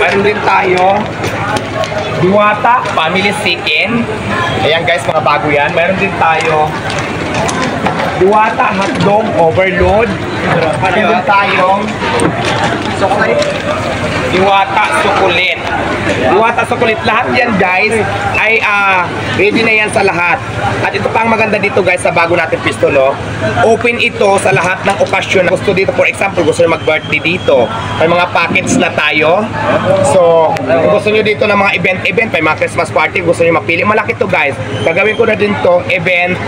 Meron din tayo Diwata Family Chicken. Ayan guys, mga bago yan. Meron din tayo Diwata Hotdog Overload. Meron din tayong Diwata Sukulit. Diwata Sukulit. Lahat yan guys ay ready na yan sa lahat. At ito pa ang maganda dito guys sa bago natin pisto, no? Open ito sa lahat ng okasyon na gusto dito. For example, gusto nyo mag-birthday dito. May mga packets na tayo. So, kung gusto nyo dito ng mga event, may mga Christmas party, gusto nyo mapili. Malaki to guys. Gagawin ko na din to event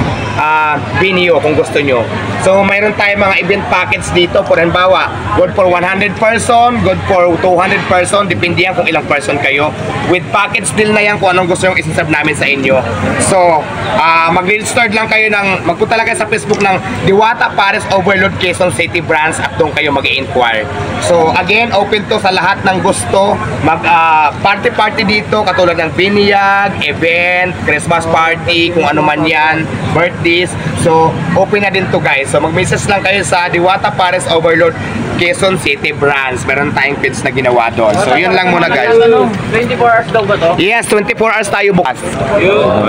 venue kung gusto nyo. So, mayroon tayo mga event packets dito. For halimbawa, good for 100 person, good for 200 person, depende yan kung ilang person kayo. With packets deal na yan kung anong gusto yung isiserve namin sa inyo. So, mag-register lang kayo ng, magpunta lang kayo sa Facebook ng Diwata Pares Overload Quezon City Branch at doon kayo mag-i-inquire. So, again, open to sa lahat ng gusto. Party-party dito, katulad ng binyag, event, Christmas party, kung ano man yan, birthdays. So, open na din to guys. So, mag-message lang kayo sa Diwata Pares Overload Quezon City Branch. Meron tayong page na ginawa doon. So, yun lang muna guys. 24 hours daw ba to? Yes, 24 hours tayo bukas.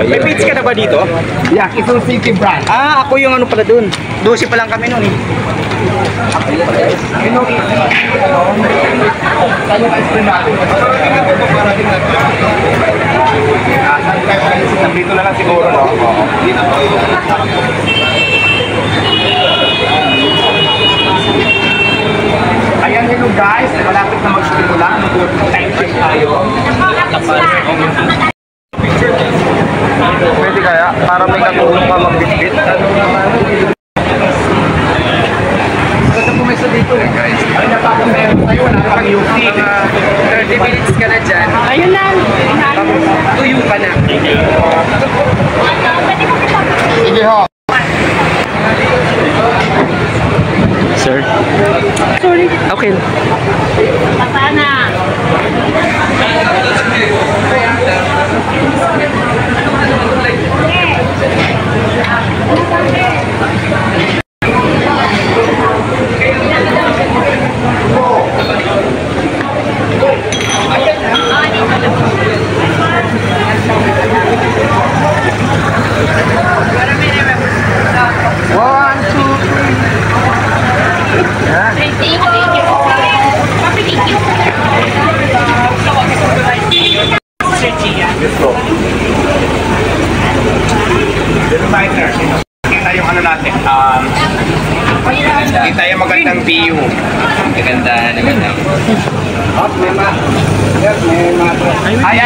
May page ka na ba dito? Yeah, Quezon City Branch. Ako yung ano pala dun. 12 pa lang kami nun eh. Dito na lang siguro, no? Ayan, hello guys. Malapit na mag-simula. Time check tayo. Pwede kaya? Para may katulong ka mag-bitbit. Basta pumesa dito eh guys. Ay, napapamero tayo. Wala na kang UP. 30 minutes ka na dyan. Ayun lang. Tuyo ka na. Sige ho. Sir? Sorry. Okay. Pasana. Kita yung ano natin, kita yung magandang view. Maganda naman. Ay,